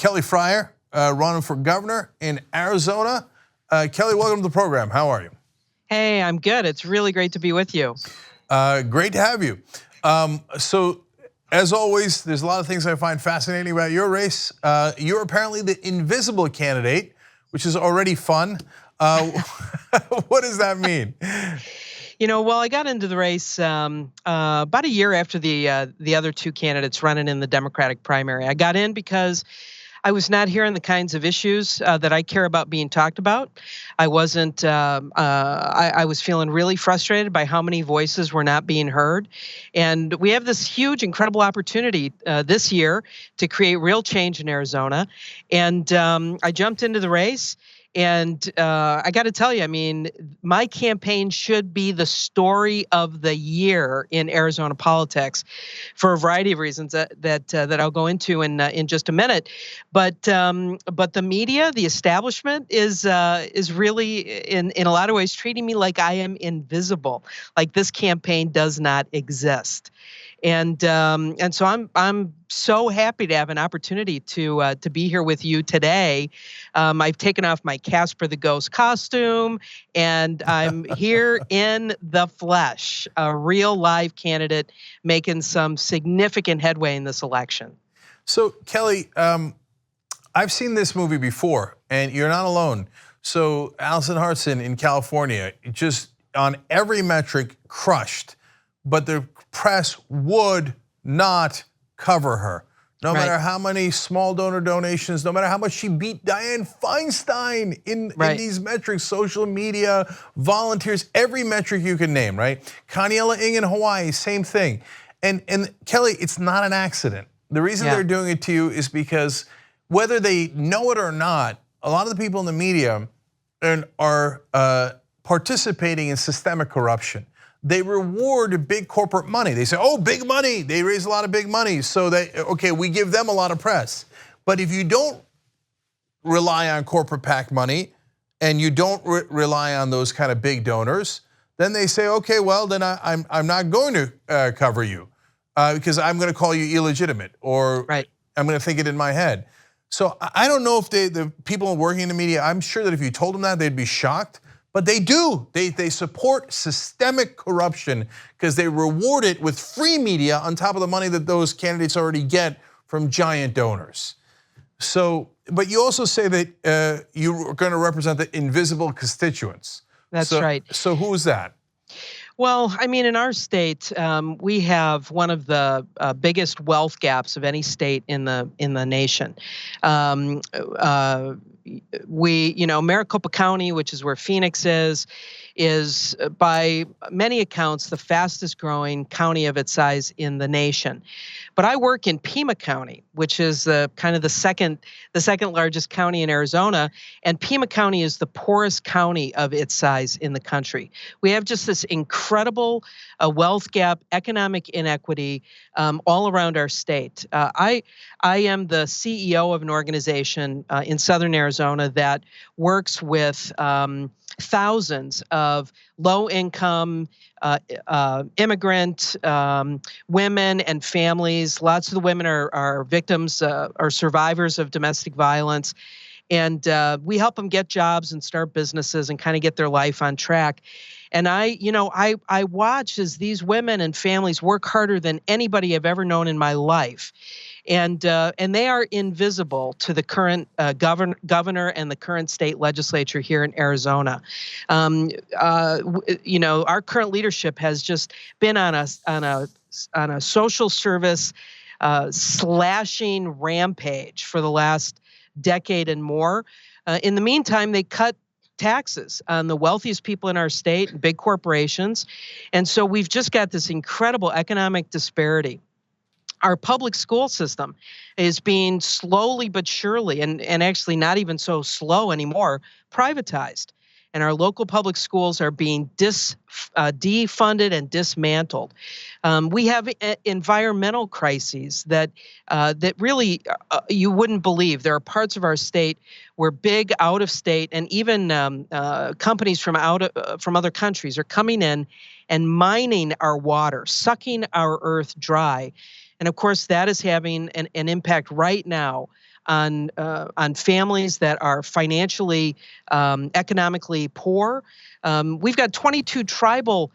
Kelly Fryer, running for governor in Arizona. Kelly, welcome to the program. How are you? Hey, I'm good. It's really great to be with you. Great to have you. So, as always, there's a lot of things I find fascinating about your race. You're apparently the invisible candidate, which is already fun. What does that mean? You know, well, I got into the race about a year after the other two candidates running in the Democratic primary. I got in because I was not hearing the kinds of issues that I care about being talked about. I wasn't. I was feeling really frustrated by how many voices were not being heard, and we have this huge, incredible opportunity this year to create real change in Arizona. And I jumped into the race. And I got to tell you, I mean, my campaign should be the story of the year in Arizona politics, for a variety of reasons that I'll go into in just a minute. But the media, the establishment, is really in a lot of ways treating me like I am invisible, like this campaign does not exist. And so I'm so happy to have an opportunity to be here with you today. I've taken off my Casper the Ghost costume, and I'm here in the flesh, a real live candidate making some significant headway in this election. So, Kelly, I've seen this movie before, and you're not alone. So, Allison Hartson in California, just on every metric, crushed. But the press would not cover her. No matter how many small donor donations, no matter how much she beat Dianne Feinstein in these metrics, social media, volunteers, every metric you can name, right? Kaniela Ng in Hawaii, same thing. And Kelly, it's not an accident. The reason they're doing it to you is because whether they know it or not, a lot of the people in the media are participating in systemic corruption. They reward big corporate money. They say, oh, big money. They raise a lot of big money. So okay, we give them a lot of press. But if you don't rely on corporate PAC money and you don't rely on those kind of big donors, then they say, okay, well, then I'm not going to cover you because I'm going to call you illegitimate, or I'm going to think it in my head. So I don't know if the people working in the media, I'm sure that if you told them that, they'd be shocked. But they do. They support systemic corruption because they reward it with free media on top of the money that those candidates already get from giant donors. So, but you also say that you're going to represent the invisible constituents. That's right. So who is that? Well, I mean, in our state, we have one of the biggest wealth gaps of any state in the nation. Maricopa County, which is where Phoenix is by many accounts the fastest growing county of its size in the nation. But I work in Pima County, which is kind of the second largest county in Arizona, and Pima County is the poorest county of its size in the country. We have just this incredible wealth gap, economic inequity all around our state. I am the CEO of an organization in Southern Arizona that works with thousands of low-income immigrant women and families. Lots of the women are victims, are survivors of domestic violence. And we help them get jobs and start businesses and kind of get their life on track. And I watch as these women and families work harder than anybody I've ever known in my life. And they are invisible to the current governor and the current state legislature here in Arizona. Our current leadership has just been on a social service slashing rampage for the last decade and more. In the meantime, they cut taxes on the wealthiest people in our state, big corporations, and so we've just got this incredible economic disparity. Our public school system is being slowly but surely, and actually not even so slow anymore, privatized. And our local public schools are being defunded and dismantled. We have environmental crises that really you wouldn't believe. There are parts of our state where big out of state and even companies from other countries are coming in and mining our water, sucking our earth dry. And of course, that is having an impact right now on families that are financially, economically poor. We've got 22 tribal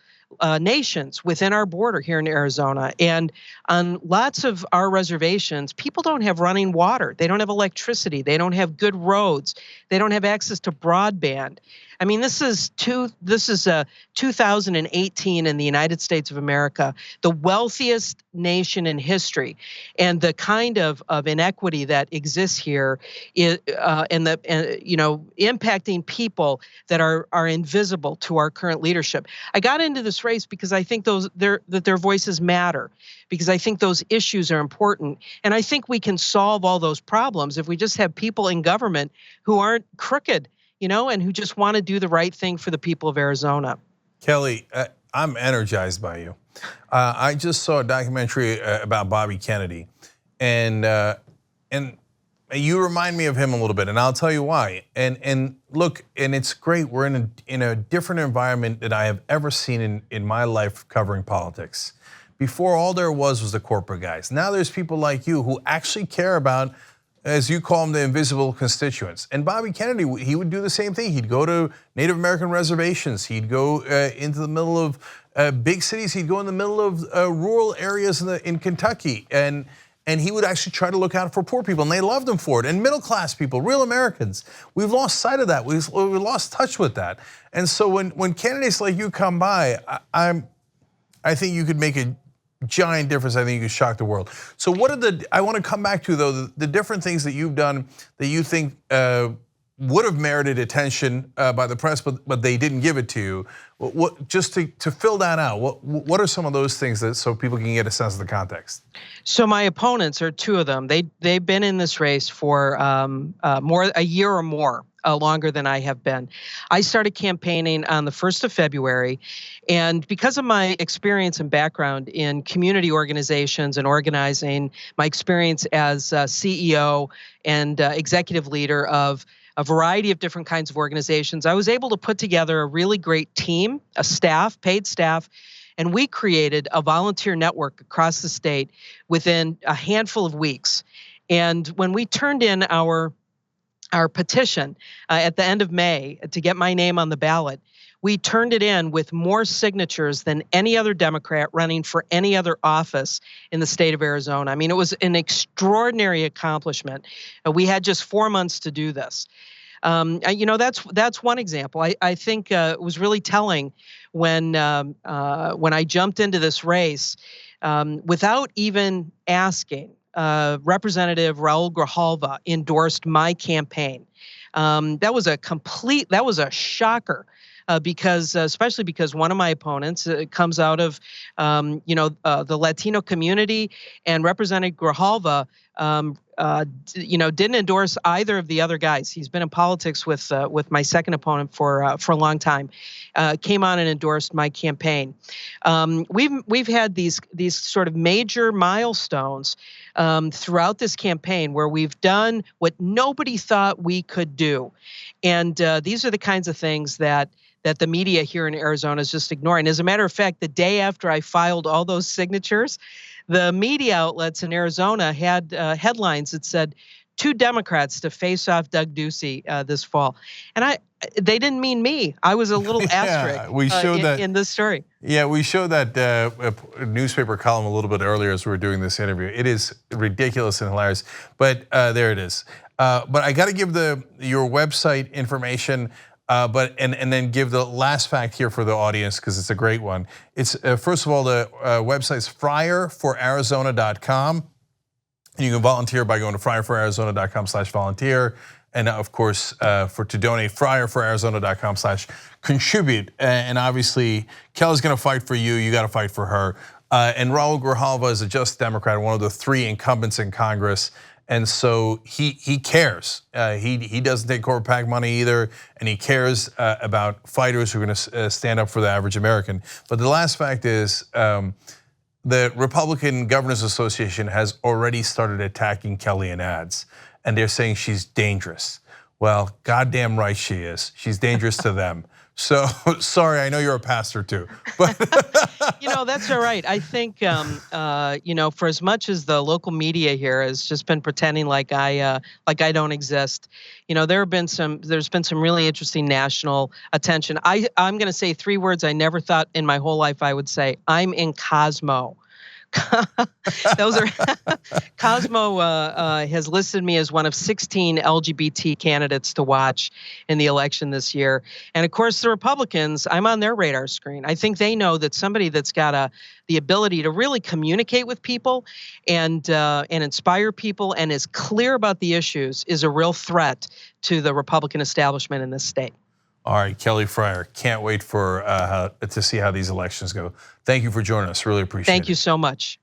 nations within our border here in Arizona. And on lots of our reservations, people don't have running water. They don't have electricity. They don't have good roads. They don't have access to broadband. I mean, this is 2018 in the United States of America, the wealthiest nation in history, and the kind of inequity that exists here is, impacting people that are invisible to our current leadership. I got into this race because I think their voices matter, because I think those issues are important, and I think we can solve all those problems if we just have people in government who aren't crooked, and who just want to do the right thing for the people of Arizona. Kelly, I'm energized by you. I just saw a documentary about Bobby Kennedy, and you remind me of him a little bit, and I'll tell you why. And look, and it's great. We're in a different environment than I have ever seen in my life covering politics. Before, all there was the corporate guys. Now there's people like you who actually care about, as you call them, the invisible constituents. And Bobby Kennedy, he would do the same thing. He'd go to Native American reservations. He'd go into the middle of big cities. He'd go in the middle of rural areas in Kentucky. And he would actually try to look out for poor people, and they loved him for it. And middle class people, real Americans. We've lost sight of that. We've lost touch with that. And so when candidates like you come by, I think you could make a giant difference. I think you could shock the world. So I want to come back to, though, the different things that you've done that you think would have merited attention by the press, but they didn't give it to you. Just to fill that out, what are some of those things so people can get a sense of the context? So my opponents are two of them. They've been in this race for a year or more. Longer than I have been. I started campaigning on the 1st of February, and because of my experience and background in community organizations and organizing, my experience as CEO and executive leader of a variety of different kinds of organizations, I was able to put together a really great team, a staff, paid staff, and we created a volunteer network across the state within a handful of weeks. And when we turned in our petition at the end of May to get my name on the ballot, we turned it in with more signatures than any other Democrat running for any other office in the state of Arizona. I mean, it was an extraordinary accomplishment. We had just 4 months to do this. That's one example. I think it was really telling when I jumped into this race without even asking. Representative Raul Grijalva endorsed my campaign. That was a shocker. Especially because one of my opponents comes out of, the Latino community, and Representative Grijalva, didn't endorse either of the other guys. He's been in politics with my second opponent for a long time. Came on and endorsed my campaign. We've had these sort of major milestones throughout this campaign where we've done what nobody thought we could do, and these are the kinds of things that the media here in Arizona is just ignoring. As a matter of fact, the day after I filed all those signatures, the media outlets in Arizona had headlines that said, 2 Democrats to face off Doug Ducey this fall. And they didn't mean me. I was a little asterisk we showed that in this story. Yeah, we showed that newspaper column a little bit earlier as we were doing this interview. It is ridiculous and hilarious, but there it is. But I got to give your website information. And then give the last fact here for the audience, because it's a great one. It's first of all, the website's friarforarizona.com. You can volunteer by going to friarforarizona.com/volunteer, and of course to donate, friarforarizona.com/contribute. And obviously, Kelly's going to fight for you. You got to fight for her. And Raul Grijalva is a just Democrat, one of the 3 incumbents in Congress. And so he cares. He doesn't take corporate PAC money either, and he cares about fighters who are going to stand up for the average American. But the last fact is, the Republican Governors Association has already started attacking Kelly in ads, and they're saying she's dangerous. Well, goddamn right she is. She's dangerous to them. So sorry, I know you're a pastor too, but That's all right. I think, for as much as the local media here has just been pretending like I don't exist, there's been some really interesting national attention. I'm going to say 3 words I never thought in my whole life I would say. I'm in Cosmo. Those are Cosmo has listed me as one of 16 LGBT candidates to watch in the election this year. And of course, the Republicans, I'm on their radar screen. I think they know that somebody that's got the ability to really communicate with people and inspire people and is clear about the issues is a real threat to the Republican establishment in this state. All right, Kelly Fryer, can't wait to see how these elections go. Thank you for joining us. Really appreciate it. Thank you so much.